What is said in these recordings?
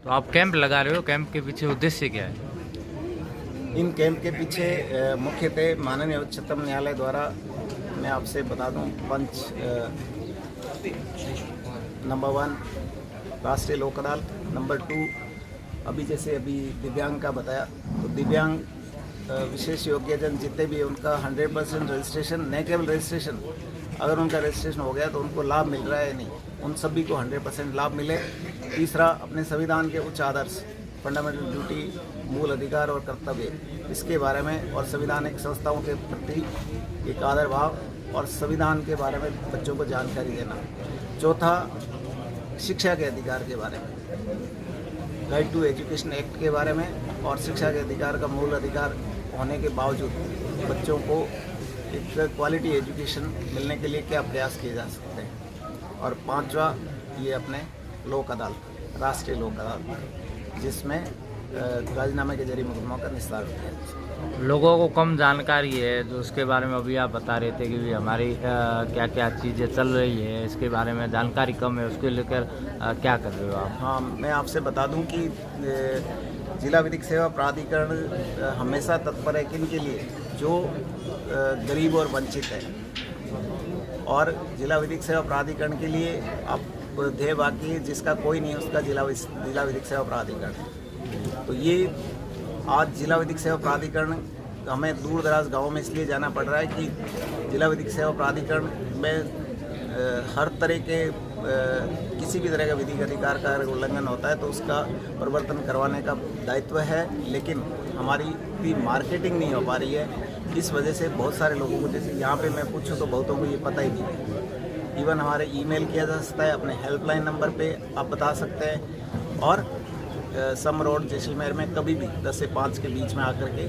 तो आप कैंप लगा रहे हो, कैंप के पीछे उद्देश्य क्या है? इन कैंप के पीछे मुख्यतः माननीय उच्चतम न्यायालय द्वारा मैं आपसे बता दूं नंबर 1 राष्ट्रीय लोक अदालत, नंबर 2 अभी दिव्यांग का बताया, तो दिव्यांग विशेष योग्यजन जितने भी उनका 100% रजिस्ट्रेशन, न केवल रजिस्ट्रेशन, अगर उनका रजिस्ट्रेशन हो गया तो उनको लाभ मिल रहा है नहीं, उन सभी को 100% लाभ मिले। तीसरा, अपने संविधान के उच्च आदर्श, फंडामेंटल ड्यूटी, मूल अधिकार और कर्तव्य, इसके बारे में और संवैधानिक संस्थाओं के प्रति एक आदर भाव और संविधान के बारे में बच्चों को जानकारी देना। चौथा, शिक्षा के अधिकार के बारे में, राइट टू एजुकेशन एक्ट के बारे में, और शिक्षा के अधिकार का मूल अधिकार होने के बावजूद बच्चों को एक क्वालिटी एजुकेशन मिलने के लिए क्या प्रयास किए जा सकते हैं। और पांचवा, ये अपने लोक अदालत, राष्ट्रीय लोक अदालत, जिसमें राजीनामे के जरिए मुकदमा का निस्तार होता है। लोगों को कम जानकारी है, जो उसके बारे में अभी आप बता रहे थे कि भी हमारी क्या क्या चीज़ें चल रही है, इसके बारे में जानकारी कम है, उसके लेकर क्या कर रहे हो आप? हाँ, मैं आपसे बता दूं कि जिला विधिक सेवा प्राधिकरण हमेशा तत्पर है किन के लिए, जो गरीब और वंचित है। और जिला विधिक सेवा प्राधिकरण के लिए आप ध्येय वाक्य, जिसका कोई नहीं है उसका जिला विधिक सेवा प्राधिकरण। तो ये आज जिला विधिक सेवा प्राधिकरण, हमें दूर दराज गाँवों में इसलिए जाना पड़ रहा है कि जिला विधिक सेवा प्राधिकरण में हर तरह के किसी भी तरह का विधिक अधिकार का उल्लंघन होता है तो उसका परिवर्तन करवाने का दायित्व है, लेकिन हमारी भी मार्केटिंग नहीं हो पा रही है। इस वजह से बहुत सारे लोगों को, जैसे यहाँ पे मैं पूछूं तो बहुतों को ये पता ही नहीं है। इवन हमारे ईमेल किया जा सकता है, अपने हेल्पलाइन नंबर पे आप बता सकते हैं, और सम रोड जैसलमेर में कभी भी 10 से 5 के बीच में आकर के,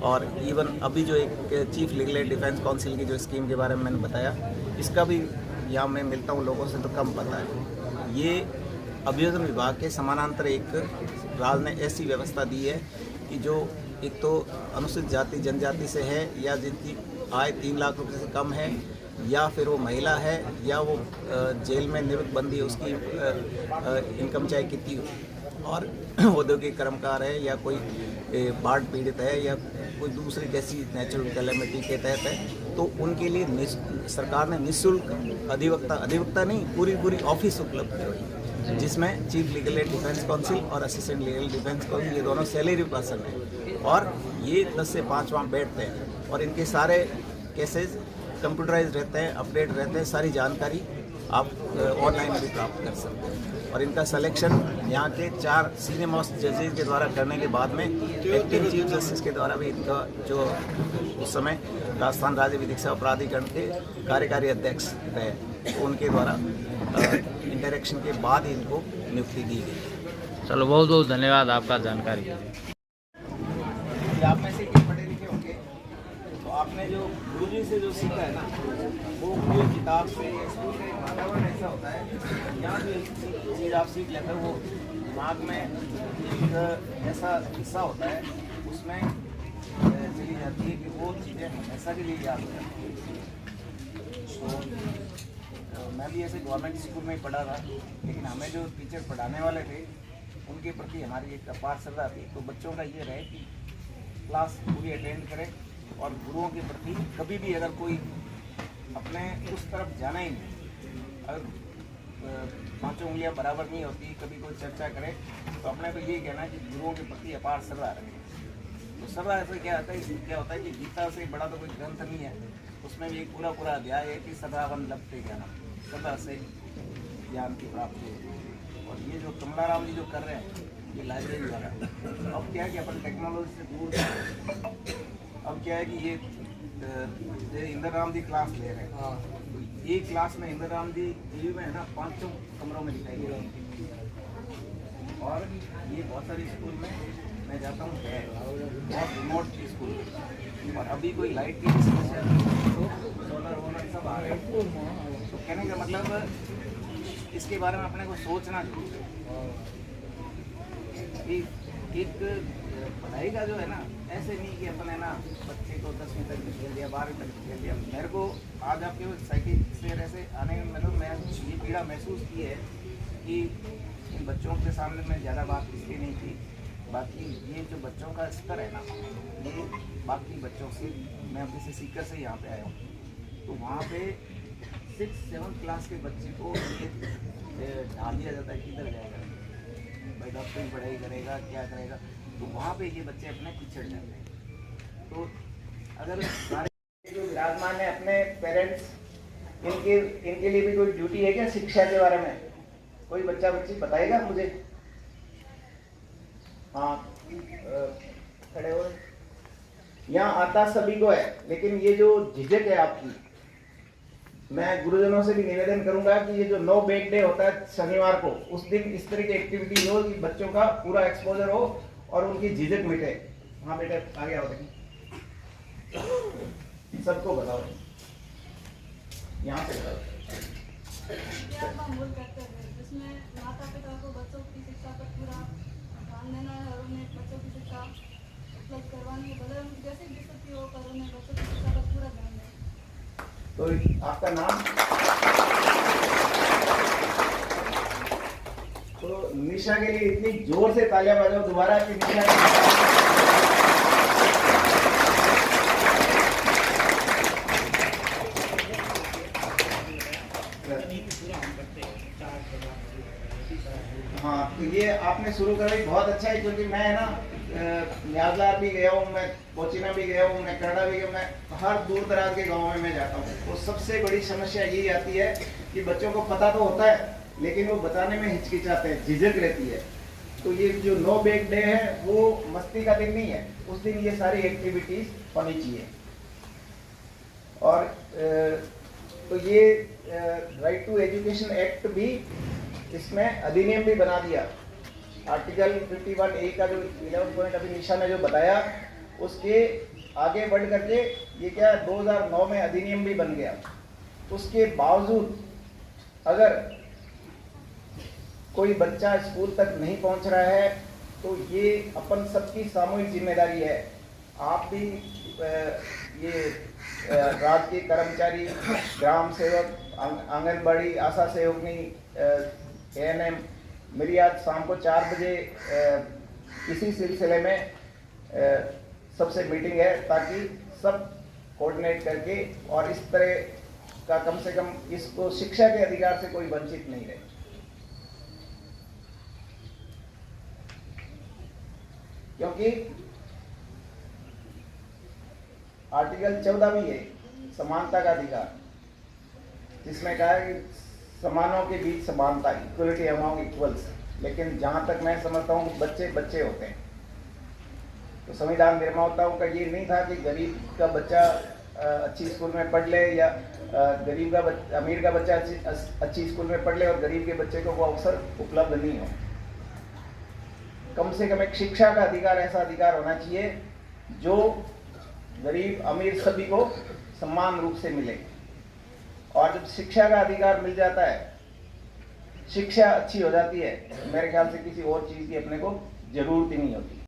और इवन अभी जो एक chief legal aid defence council की जो स्कीम के बारे में मैंने बताया, इसका भी यहाँ मैं मिलता हूँ लोगों से तो कम पता है। ये अभियोजन विभाग के समानांतर एक राज्य ने ऐसी व्यवस्था दी है कि जो एक तो अनुसूचित जाति जनजाति से है, या जिनकी आय 3 लाख रुपये से कम है, या फिर वो महिला है, या वो जेल में निवृत्त बंदी है, उसकी इनकम चाहे कितनी हो, और औद्योगिक कर्मकार है, या कोई बाढ़ पीड़ित है, या कोई दूसरी कैसी नेचुरल कैलेमिटी के तहत है, तो उनके लिए सरकार ने निःशुल्क अधिवक्ता नहीं, पूरी ऑफिस उपलब्ध करवाई, जिसमें chief legal aid defence council और असिस्टेंट लीगल डिफेंस काउंसिल, ये दोनों सैलरी पर्सन हैं, और ये 10 से 5 वहाँ बैठते हैं, और इनके सारे केसेस कंप्यूटराइज रहते हैं, अपडेट रहते हैं, सारी जानकारी आप ऑनलाइन भी प्राप्त कर सकते हैं। और इनका सिलेक्शन यहाँ के 4 सीनियर मोस्ट जजेस के द्वारा करने के बाद में एक्टिंग चीफ जस्टिस के द्वारा भी इनका, जो उस समय राजस्थान राज्य विधिक सेवा प्राधिकरण के कार्यकारी अध्यक्ष रहे, तो उनके द्वारा इंटरेक्शन के बाद इनको नियुक्ति दी गई। चलो, बहुत बहुत धन्यवाद आपका जानकारी। आप में से पढ़े लिखे होंगे, तो आपने जो गुरुजी से जो सीखा है ना, वो कोई किताब से, स्कूल का वातावरण ऐसा होता है, यहाँ जो चीज़ आप सीख लेते हो वो दिमाग में एक ऐसा हिस्सा होता है, उसमें चली जाती है कि वो चीज़ें हमेशा के लिए याद हो जाती है। तो मैं भी ऐसे गवर्नमेंट स्कूल में ही पढ़ा था, लेकिन हमें जो टीचर पढ़ाने वाले थे उनके प्रति हमारी एक अपार श्रद्धा थी। तो बच्चों का ये रहे कि क्लास पूरी अटेंड करें, और गुरुओं के प्रति कभी भी अगर कोई अपने उस तरफ जाना ही नहीं, अगर 5 उंगलियां बराबर नहीं होती, कभी कोई चर्चा करे तो अपने को ये कहना है कि गुरुओं के प्रति अपार श्रद्धा रखें। तो श्रद्धा ऐसा क्या होता है कि गीता से बड़ा तो कोई ग्रंथ नहीं है, उसमें भी एक पूरा अध्याय है कि सदावन लभते ज्ञान, सदा से ज्ञान की प्राप्ति है। और ये जो कमलाराम जी जो कर रहे हैं, ये लाइब्रेरी वाला, अब क्या है कि अपन टेक्नोलॉजी से दूर, अब क्या है कि ये इंदिरा राम जी क्लास ले रहे हैं, तो एक क्लास में इंदिरा राम जी टीवी में है ना 5 कमरों में दिखाई दे रहे हैं। और ये बहुत सारे स्कूल में मैं जाता हूँ, बहुत रिमोट स्कूल, और अभी कोई लाइट की समस्या तो सोलर सब आ रहे हैं। तो कहने का मतलब इसके बारे में अपने को सोचना चाहिए कि एक पढ़ाई का जो है ना, ऐसे नहीं कि अपन है ना बच्चे को 10वीं तक खेल दिया, 12वीं तक खेल दिया। मेरे को आज आपके साइकिल से ऐसे आने में मतलब मैं ये पीड़ा महसूस की है कि इन बच्चों के सामने मैं ज़्यादा बात इसलिए नहीं की। बाकी ये जो बच्चों का स्तर है ना, ये बाकी बच्चों से, मैं अभी से सीकर से यहाँ पे आया हूँ, तो वहाँ पे 6-7 क्लास के बच्चे को ये ढाल दिया जाता है कि इधर जाएगा भाई, डॉक्टरी पढ़ाई करेगा, क्या करेगा, तो वहाँ पे ये बच्चे अपने पिछड़ जाते हैं। तो अगर सारे जो विराजमान है अपने पेरेंट्स, इनके लिए भी कोई ड्यूटी है क्या शिक्षा के बारे में? कोई बच्चा बच्ची बताएगा मुझे? हाँ, खड़े हो। यहाँ आता सभी को है, लेकिन ये जो झिझक है आपकी, मैं गुरुजनों से भी निवेदन करूंगा कि ये जो नो बैग डे होता है शनिवार को, उस दिन इस तरह की एक्टिविटी हो कि बच्चों का पूरा एक्सपोजर हो और उनकी झिझक मिटे। हाँ बेटा, आगे आओ, देखिए सबको बताओ, यहाँ से बताओ। जिसमें माता पिता को बच्चों की शिक्षा पर पूरा ध्यान देना है और उन्हें बच्चों की शिक्षा उपलब्ध करवानी है, भले उनकी जैसी भी स्थिति हो पर उन्हें बच्चों की शिक्षा पर पूरा ध्यान दें। तो आपका नाम? तो निशा के लिए इतनी जोर से तालियां बजाओ दोबारा कि निशा हाँ, तो ये आपने शुरू करी, बहुत अच्छा है, क्योंकि मैं ना न्याजलार भी गया हूँ, मैं कोचिना भी गया हूँ, मैं कनाडा भी गया हूँ, मैं हर दूर दराज के गाँव में मैं जाता हूँ। तो सबसे बड़ी समस्या यही आती है कि बच्चों को पता तो होता है लेकिन वो बताने में हिचकिचाते हैं, झिझक रहती है। तो ये जो नो बैग डे है वो मस्ती का दिन नहीं है, उस दिन ये सारी एक्टिविटीज होनी चाहिए। और तो ये राइट टू एजुकेशन एक्ट भी, इसमें अधिनियम भी बना दिया। आर्टिकल 51A का जो 11 पॉइंट अभी निशा ने जो बताया, उसके आगे बढ़ करके ये क्या 2009 में अधिनियम भी बन गया। उसके बावजूद अगर कोई बच्चा स्कूल तक नहीं पहुंच रहा है तो ये अपन सबकी सामूहिक जिम्मेदारी है। आप भी ये राज्य के कर्मचारी, ग्राम सेवक, आंगनबाड़ी, आशा सहयोगिनी, ANM, मेरी आज शाम को 4 बजे इसी सिलसिले में सबसे मीटिंग है, ताकि सब कोऑर्डिनेट करके और इस तरह का कम से कम इसको शिक्षा के अधिकार से कोई वंचित नहीं रहे। क्योंकि आर्टिकल 14 भी है समानता का अधिकार, जिसमें कहा है कि समानों के बीच समानता, इक्वलिटी अमॉन्ग इक्वल्स। लेकिन जहां तक मैं समझता हूँ बच्चे बच्चे होते हैं। तो संविधान निर्माताओं का ये नहीं था कि गरीब का बच्चा अच्छी स्कूल में पढ़ ले या गरीब का अमीर का बच्चा अच्छी स्कूल में पढ़ ले और गरीब के बच्चे को वो अवसर उपलब्ध नहीं हो। कम से कम एक शिक्षा का अधिकार, ऐसा अधिकार होना चाहिए जो गरीब अमीर सभी को समान रूप से मिले। और जब शिक्षा का अधिकार मिल जाता है, शिक्षा अच्छी हो जाती है, मेरे ख्याल से किसी और चीज़ की अपने को जरूरत ही नहीं होती।